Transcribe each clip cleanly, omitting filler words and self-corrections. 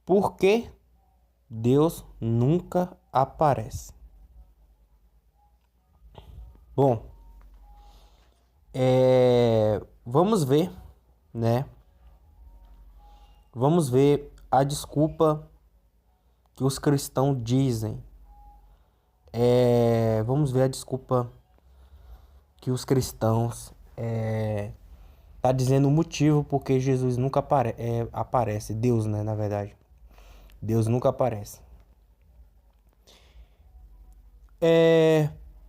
Por que Deus nunca aparece? Bom, vamos ver, né? Vamos ver a desculpa que os cristãos dizem. Vamos ver a desculpa que os cristãos tá dizendo o motivo porque Jesus nunca aparece. Deus, né? Na verdade, Deus nunca aparece.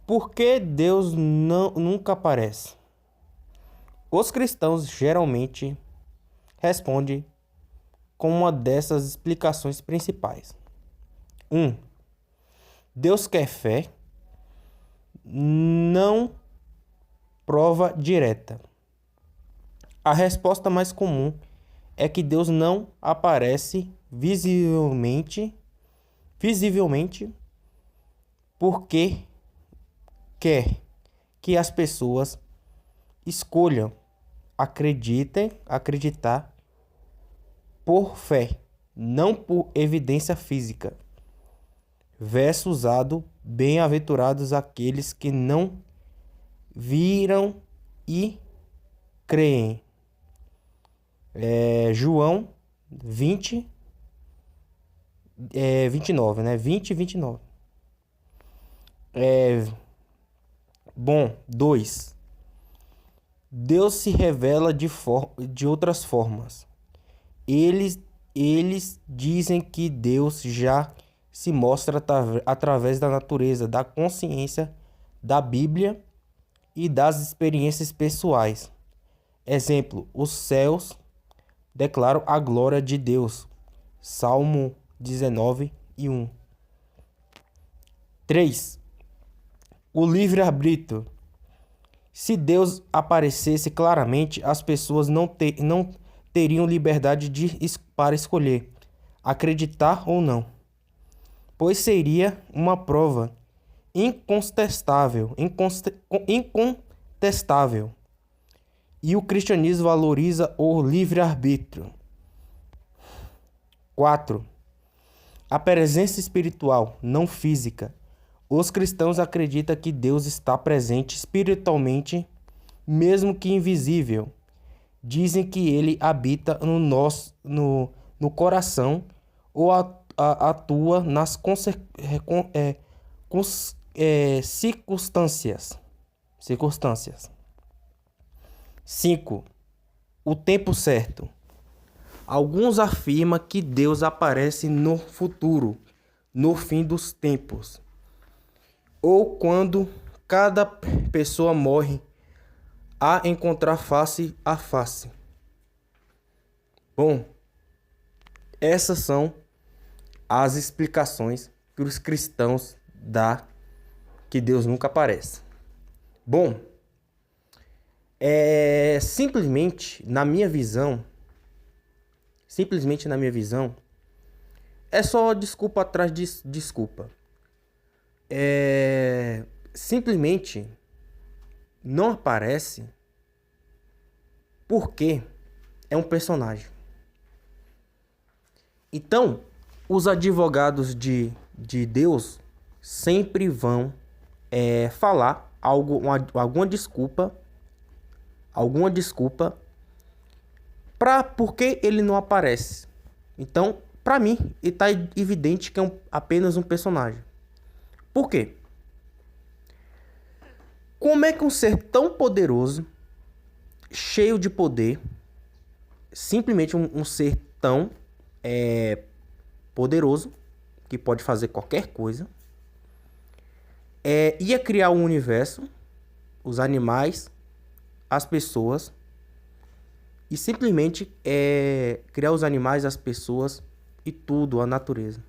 Por que Deus nunca aparece? Os cristãos geralmente respondem com uma dessas explicações principais. 1. Deus quer fé, não prova direta. A resposta mais comum é que Deus não aparece visivelmente porque quer que as pessoas escolham acreditar por fé, não por evidência física. Verso usado: bem-aventurados aqueles que não viram e creem. João 20, 29, né? 20 e 29. Bom, 2. Deus se revela de outras formas. Eles dizem que Deus já se mostra através da natureza, da consciência, da Bíblia e das experiências pessoais. Exemplo: os céus declaram a glória de Deus. Salmo 19 e 1. 3. O livre-arbítrio. Se Deus aparecesse claramente, as pessoas não teriam liberdade para escolher acreditar ou não, pois seria uma prova incontestável. E o cristianismo valoriza o livre-arbítrio. 4. A presença espiritual, não física. Os cristãos acreditam que Deus está presente espiritualmente, mesmo que invisível. Dizem que ele habita no coração ou atua nas circunstâncias. 5. O tempo certo. Alguns afirmam que Deus aparece no futuro, no fim dos tempos, ou quando cada pessoa morre a encontrar face a face. Bom, essas são as explicações que os cristãos dão que Deus nunca aparece. Bom, simplesmente na minha visão, é só desculpa atrás de desculpa. Simplesmente não aparece porque é um personagem. Então, os advogados de Deus sempre vão falar alguma desculpa para porque ele não aparece. Então, para mim, está evidente que é apenas um personagem. Por quê? Como é que um ser tão poderoso, cheio de poder, simplesmente um ser tão poderoso, que pode fazer qualquer coisa, ia criar um universo, os animais, as pessoas, e simplesmente criar os animais, as pessoas e tudo, a natureza,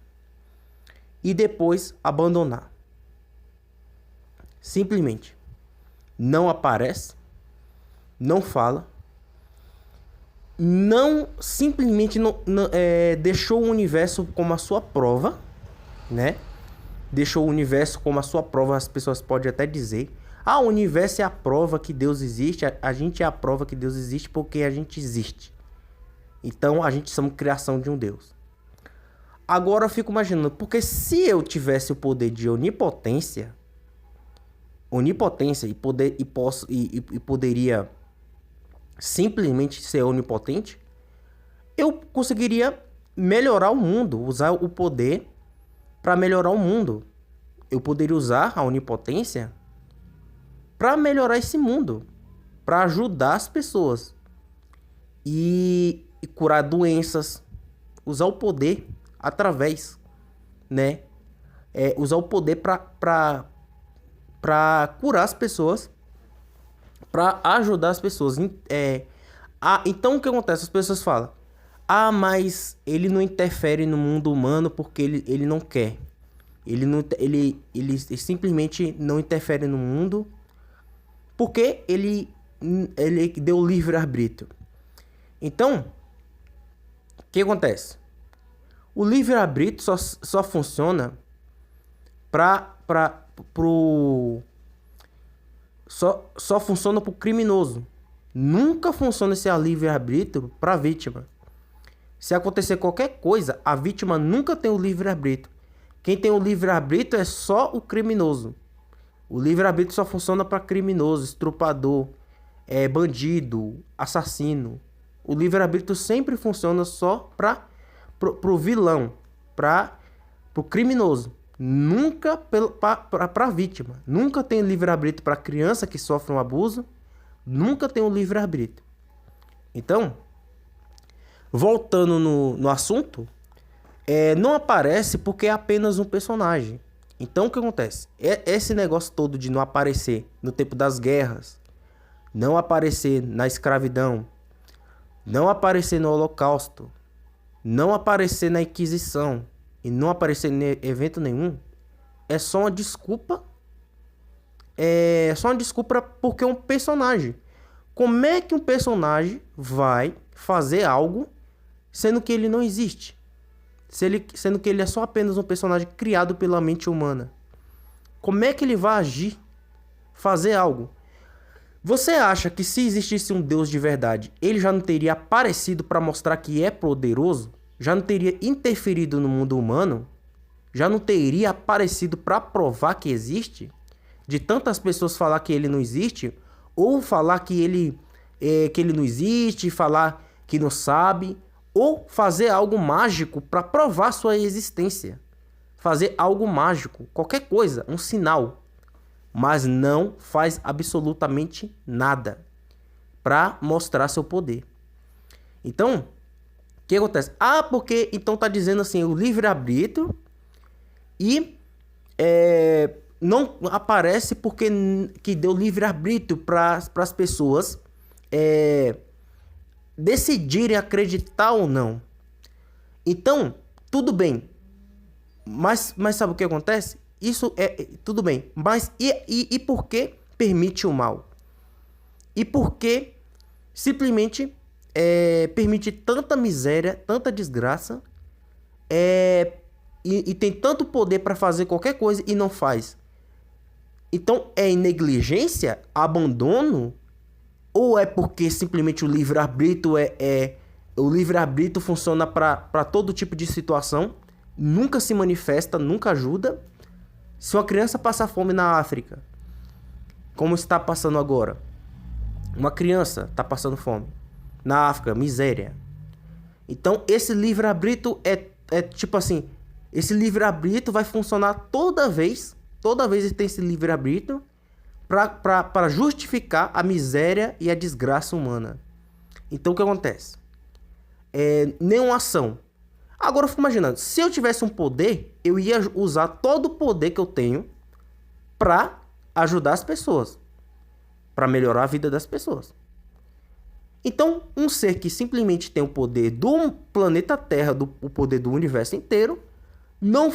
e depois abandonar? Simplesmente não aparece, não fala, simplesmente não deixou o universo como a sua prova, né? Deixou o universo como a sua prova. As pessoas podem até dizer: o universo é a prova que Deus existe. A gente é a prova que Deus existe porque a gente existe. Então a gente somos criação de um Deus. Agora eu fico imaginando, porque se eu tivesse o poder de onipotência e poderia simplesmente ser onipotente, eu conseguiria melhorar o mundo, usar o poder para melhorar o mundo. Eu poderia usar a onipotência para melhorar esse mundo, para ajudar as pessoas e curar doenças, usar o poder através, né? Usar o poder para curar as pessoas, para ajudar as pessoas. Então o que acontece? As pessoas falam: ah, mas ele não interfere no mundo humano porque ele não quer. Ele simplesmente não interfere no mundo porque ele deu livre-arbítrio. Então, o que acontece? O livre-arbítrio só funciona só funciona pro criminoso. Nunca funciona esse livre-arbítrio pra vítima. Se acontecer qualquer coisa, a vítima nunca tem o livre-arbítrio. Quem tem o livre-arbítrio é só o criminoso. O livre-arbítrio só funciona para criminoso, estuprador, bandido, assassino. O livre-arbítrio sempre funciona só pro vilão, pro criminoso. Nunca para a vítima. Nunca tem livre-arbítrio para criança que sofre um abuso. Nunca tem um livre-arbítrio. Então, voltando no assunto, não aparece porque é apenas um personagem. Então o que acontece? Esse negócio todo de não aparecer no tempo das guerras, não aparecer na escravidão, não aparecer no Holocausto, não aparecer na Inquisição e não aparecer em evento nenhum, é só uma desculpa. É só uma desculpa porque é um personagem. Como é que um personagem vai fazer algo sendo que ele não existe? Sendo que ele é só apenas um personagem criado pela mente humana. Como é que ele vai agir? Fazer algo? Você acha que se existisse um Deus de verdade, ele já não teria aparecido para mostrar que é poderoso? Já não teria interferido no mundo humano? Já não teria aparecido para provar que existe? De tantas pessoas falar que ele não existe, ou falar que ele não existe, falar que não sabe, ou fazer algo mágico para provar sua existência. Fazer algo mágico, qualquer coisa, um sinal. Mas não faz absolutamente nada para mostrar seu poder. Então, o que acontece? Ah, porque então tá dizendo assim, o livre-arbítrio e não aparece porque que deu livre-arbítrio para as pessoas decidirem acreditar ou não. Então, tudo bem. Mas sabe o que acontece? Isso tudo bem. Mas e por que permite o mal? E por que simplesmente permite tanta miséria, tanta desgraça, e tem tanto poder para fazer qualquer coisa e não faz? Então é negligência, abandono, ou é porque simplesmente o livre-arbítrio o livre-arbítrio funciona para todo tipo de situação, nunca se manifesta, nunca ajuda? Se uma criança passar fome na África, como está passando agora, uma criança está passando fome na África, miséria. Então esse livre-arbítrio é tipo assim, esse livre-arbítrio vai funcionar toda vez ele tem esse livre-arbítrio para justificar a miséria e a desgraça humana. Então o que acontece? Nenhuma ação. Agora eu fico imaginando, se eu tivesse um poder, eu ia usar todo o poder que eu tenho para ajudar as pessoas, para melhorar a vida das pessoas. Então, um ser que simplesmente tem o poder do planeta Terra, o poder do universo inteiro, não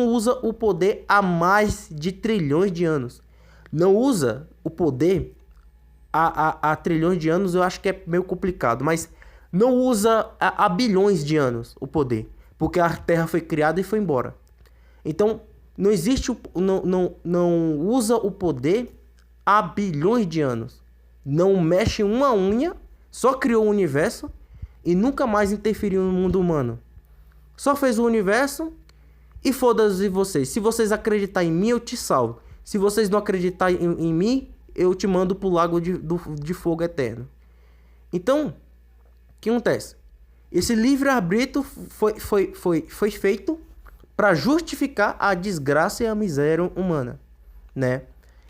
usa o poder há mais de trilhões de anos. Não usa o poder há trilhões de anos, eu acho que é meio complicado, mas não usa há bilhões de anos o poder, porque a Terra foi criada e foi embora. Então, não existe, não usa o poder há bilhões de anos. Não mexe uma unha, só criou o universo e nunca mais interferiu no mundo humano. Só fez o universo e foda-se vocês. Se vocês acreditarem em mim, eu te salvo. Se vocês não acreditarem em mim, eu te mando pro lago de fogo eterno. Então, o que acontece? Esse livre-arbítrio foi feito para justificar a desgraça e a miséria humana, né?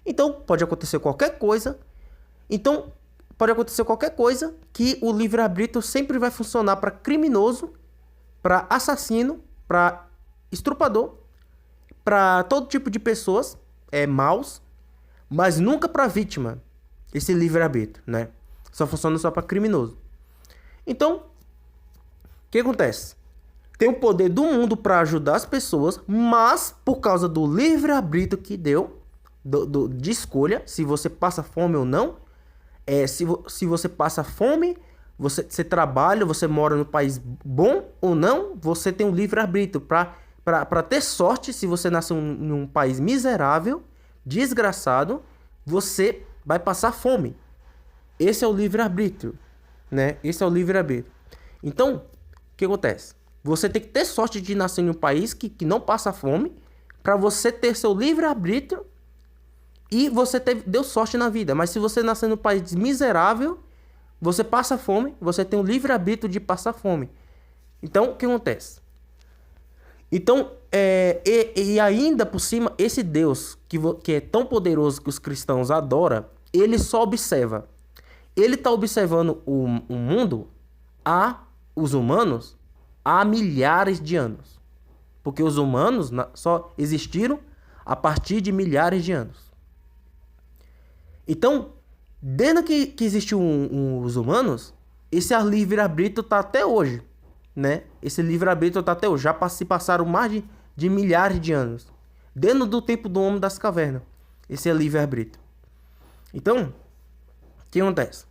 Então, pode acontecer qualquer coisa. Então, pode acontecer qualquer coisa que o livre-arbítrio sempre vai funcionar para criminoso, para assassino, para estuprador, para todo tipo de pessoas maus, mas nunca para vítima. Esse livre-arbítrio, né? Só funciona só para criminoso. Então, o que acontece? Tem o poder do mundo para ajudar as pessoas, mas por causa do livre-arbítrio que deu, de escolha, se você passa fome ou não, se você passa fome, você trabalha, você mora no país bom ou não, você tem um livre-arbítrio para ter sorte. Se você nasceu em um país miserável, desgraçado, você vai passar fome. Esse é o livre-arbítrio, né? Esse é o livre-arbítrio. Então, o que acontece? Você tem que ter sorte de nascer em um país que não passa fome, para você ter seu livre-arbítrio e você deu sorte na vida. Mas se você nascer num país miserável, você passa fome, você tem o livre-arbítrio de passar fome. Então, o que acontece? Então, e ainda por cima, esse Deus que é tão poderoso que os cristãos adoram, ele só observa. Ele está observando o mundo, os humanos, há milhares de anos. Porque os humanos só existiram a partir de milhares de anos. Então, desde que existiu os humanos, esse livre-arbítrio está até hoje, né? Esse livre-arbítrio está até hoje. Já se passaram mais de milhares de anos. Desde do tempo do homem das cavernas. Esse é livre-arbítrio. Então, o que acontece?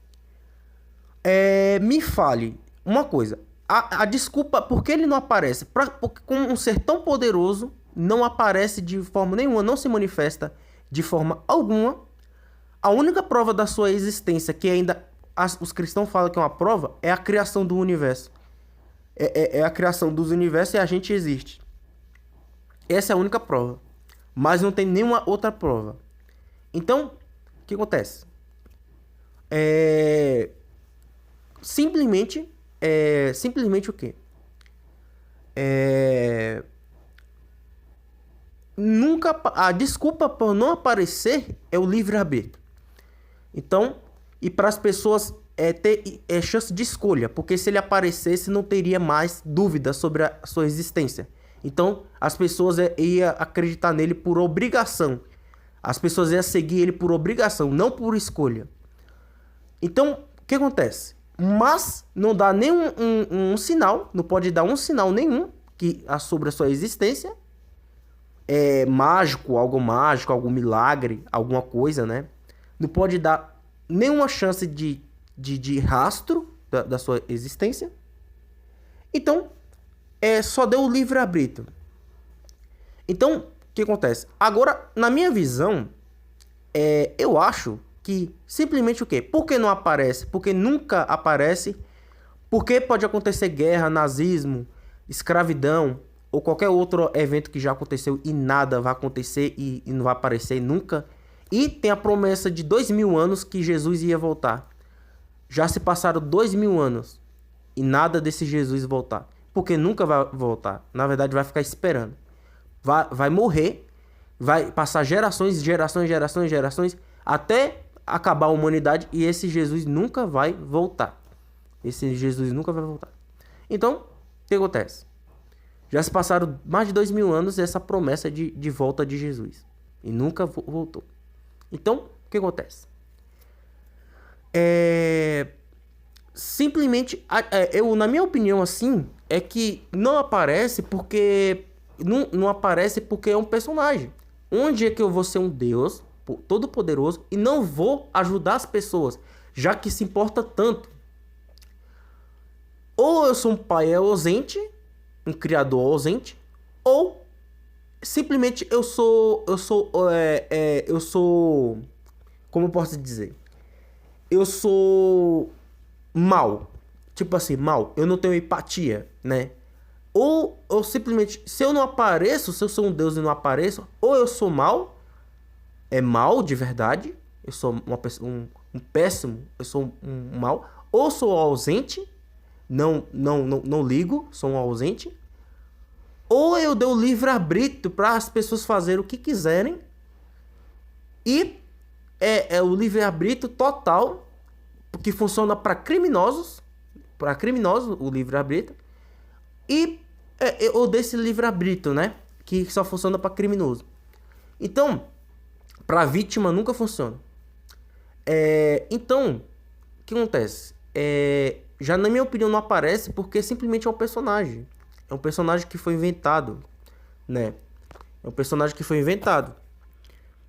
Me fale uma coisa. A desculpa, por que ele não aparece? Porque como um ser tão poderoso, não aparece de forma nenhuma, não se manifesta de forma alguma. A única prova da sua existência, que ainda os cristãos falam que é uma prova, é a criação do universo. É a criação dos universos e a gente existe. Essa é a única prova. Mas não tem nenhuma outra prova. Então, o que acontece? Simplesmente o quê? Nunca a desculpa por não aparecer é o livre-arbítrio. Então, e para as pessoas ter chance de escolha, porque se ele aparecesse não teria mais dúvida sobre a sua existência. Então, as pessoas iam acreditar nele por obrigação. As pessoas iam seguir ele por obrigação, não por escolha. Então, o que acontece? Mas não dá nenhum um sinal, não pode dar um sinal nenhum sobre a sua existência. Mágico, algum milagre, alguma coisa, né? Não pode dar nenhuma chance de rastro da sua existência. Então, só deu o livre-arbítrio. Então, o que acontece? Agora, na minha visão, eu acho que simplesmente o quê? Por que não aparece? Porque nunca aparece. Porque pode acontecer guerra, nazismo, escravidão ou qualquer outro evento que já aconteceu e nada vai acontecer e não vai aparecer nunca. E tem a promessa de 2000 anos que Jesus ia voltar. Já se passaram 2000 anos e nada desse Jesus voltar. Porque nunca vai voltar. Na verdade, vai ficar esperando. Vai morrer, vai passar gerações, até acabar a humanidade e esse Jesus nunca vai voltar. Então, o que acontece? Já se passaram mais de 2000 anos essa promessa de volta de Jesus. E nunca voltou. Então, o que acontece? Simplesmente, na minha opinião, assim, é que não aparece porque... Não aparece porque é um personagem. Onde é que eu vou ser um Deus todo poderoso e não vou ajudar as pessoas, já que se importa tanto? Ou eu sou um pai ausente, um criador ausente, ou simplesmente eu sou, como eu posso dizer? Eu sou mal. Tipo assim, mal. Eu não tenho empatia, né? ou simplesmente, se eu não apareço, se eu sou um Deus e não apareço, ou eu sou mal, é mal de verdade, eu sou um péssimo, eu sou um mal, ou sou ausente, não ligo, sou um ausente, ou eu dou livre-arbítrio para as pessoas fazerem o que quiserem, e é o livre-arbítrio total, que funciona para criminosos o livre-arbítrio, e ou desse livre-arbítrio, né, que só funciona para criminoso. Então, para vítima nunca funciona. Então, o que acontece? Já na minha opinião não aparece porque simplesmente é um personagem. É um personagem que foi inventado, né? É um personagem que foi inventado.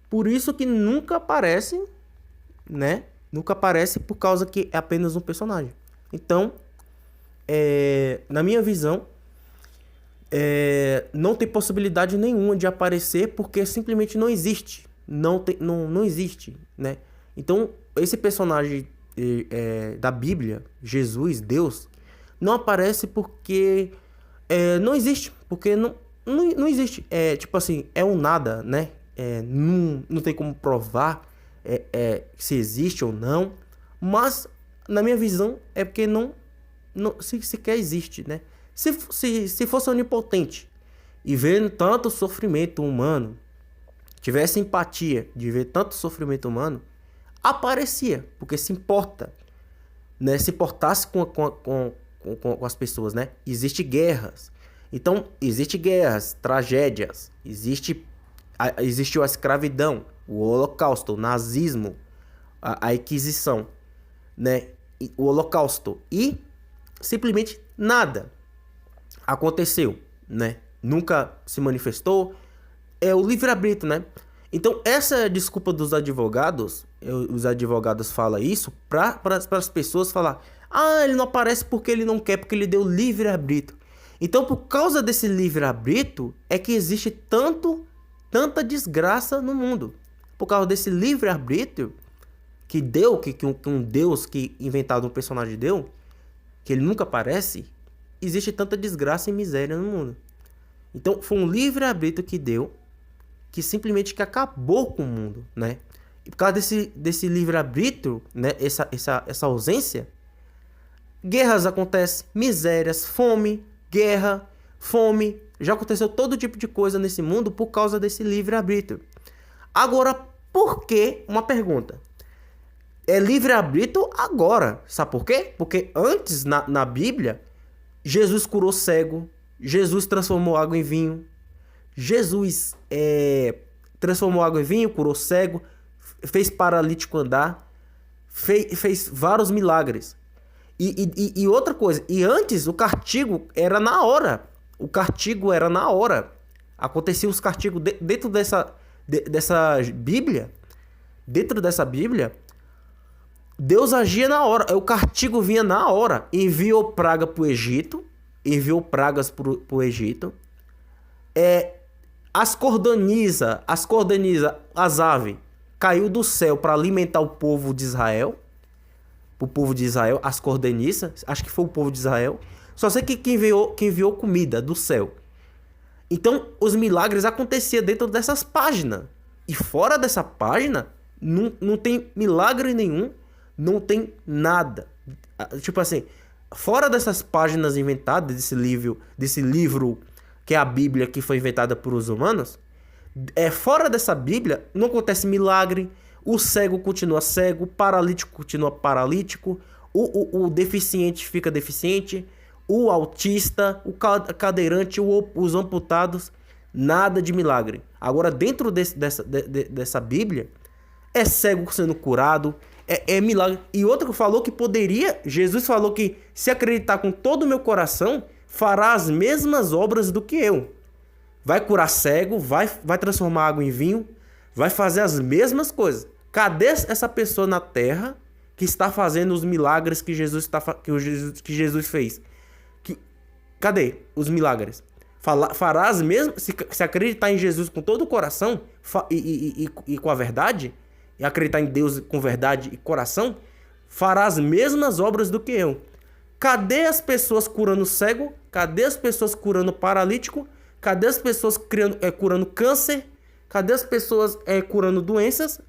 Por isso que nunca aparece, né? Nunca aparece por causa que é apenas um personagem. Então, na minha visão, não tem possibilidade nenhuma de aparecer porque simplesmente não existe. Não existe, né? Então, esse personagem da Bíblia, Jesus, Deus, não aparece porque não existe. Porque não existe. Tipo assim, é um nada, né? Não tem como provar se existe ou não. Mas, na minha visão, é porque não sequer existe, né? Se fosse onipotente e vendo tanto sofrimento humano, tivesse empatia de ver tanto sofrimento humano, aparecia, porque se importa, né? Se importasse com as pessoas, né? Existem guerras. Então, existem guerras, tragédias, existiu a escravidão, o holocausto, o nazismo, a Inquisição, né? O holocausto. E simplesmente nada aconteceu, né? Nunca se manifestou. É o livre-arbítrio, né? Então, essa é a desculpa dos advogados. Os advogados falam isso para as pessoas falar: ele não aparece porque ele não quer, porque ele deu livre-arbítrio. Então, por causa desse livre-arbítrio, é que existe tanta desgraça no mundo. Por causa desse livre-arbítrio que um Deus que inventado um personagem deu, que ele nunca aparece, existe tanta desgraça e miséria no mundo. Então, foi um livre-arbítrio que deu, que simplesmente que acabou com o mundo, né? E por causa desse livre-arbítrio, né? Essa ausência, guerras acontecem, misérias, fome, guerra, fome. Já aconteceu todo tipo de coisa nesse mundo por causa desse livre-arbítrio. Agora, por que? Uma pergunta. É livre-arbítrio agora. Sabe por quê? Porque antes, na Bíblia, Jesus curou cego, Jesus transformou água em vinho, Jesus transformou água em vinho, curou cego, fez paralítico andar, fez vários milagres. E outra coisa, e antes o castigo era na hora. O castigo era na hora. Acontecia os castigos dentro dessa Bíblia. Dentro dessa Bíblia, Deus agia na hora. O castigo vinha na hora. Enviou praga para o Egito. Enviou pragas para o Egito. As cordonizas, as aves, caiu do céu para alimentar o povo de Israel. O povo de Israel, as cordonizas, acho que foi o povo de Israel. Só sei que quem enviou comida do céu. Então, os milagres aconteciam dentro dessas páginas. E fora dessa página, não tem milagre nenhum, não tem nada. Tipo assim, fora dessas páginas inventadas, desse livro que é a Bíblia que foi inventada por os humanos, fora dessa Bíblia não acontece milagre, o cego continua cego, o paralítico continua paralítico, o deficiente fica deficiente, o autista, o cadeirante, os amputados, nada de milagre. Agora, dentro dessa Bíblia, é cego sendo curado, é milagre. E outro falou que Jesus falou que se acreditar com todo o meu coração, fará as mesmas obras do que eu. Vai curar cego, vai transformar água em vinho, vai fazer as mesmas coisas. Cadê essa pessoa na terra que está fazendo os milagres que Jesus fez? Cadê os milagres? Fará as mesmas, se acreditar em Jesus com todo o coração e com a verdade, e acreditar em Deus com verdade e coração, fará as mesmas obras do que eu. Cadê as pessoas curando cego? Cadê as pessoas curando paralítico? Cadê as pessoas curando câncer? Cadê as pessoas curando doenças?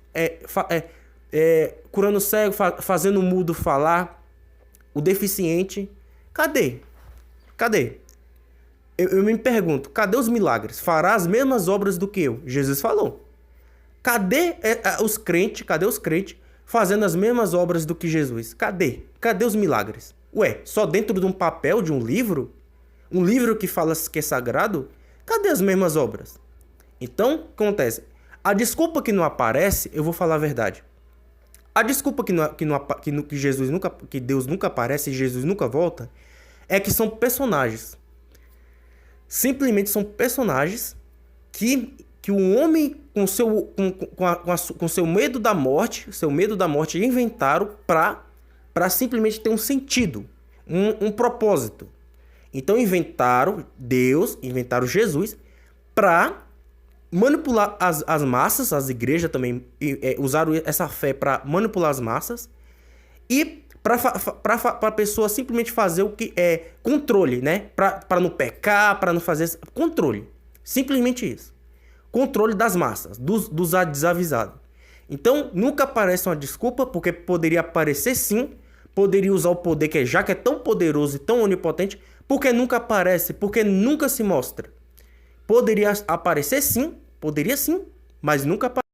Curando cego, fazendo o mudo falar, o deficiente? Cadê? Cadê? Eu me pergunto, cadê os milagres? Fará as mesmas obras do que eu? Jesus falou. Cadê os crentes? Cadê os crentes fazendo as mesmas obras do que Jesus? Cadê? Cadê os milagres? Ué, só dentro de um papel, de um livro? Um livro que fala que é sagrado? Cadê as mesmas obras? Então, o que acontece? A desculpa que não aparece, eu vou falar a verdade. A desculpa que Jesus nunca, que Deus nunca aparece e Jesus nunca volta, é que são personagens. Simplesmente são personagens que o homem, com seu medo da morte, inventaram para simplesmente ter um sentido, um propósito. Então inventaram Deus, inventaram Jesus para manipular as massas, as igrejas também usaram essa fé para manipular as massas e para a pessoa simplesmente fazer o que é controle, né? Para não pecar, para não fazer controle. Simplesmente isso. Controle das massas, dos desavisados. Então, nunca aparece uma desculpa, porque poderia aparecer sim, poderia usar o poder que já que é tão poderoso e tão onipotente, porque nunca aparece, porque nunca se mostra. Poderia aparecer sim, poderia sim, mas nunca aparece.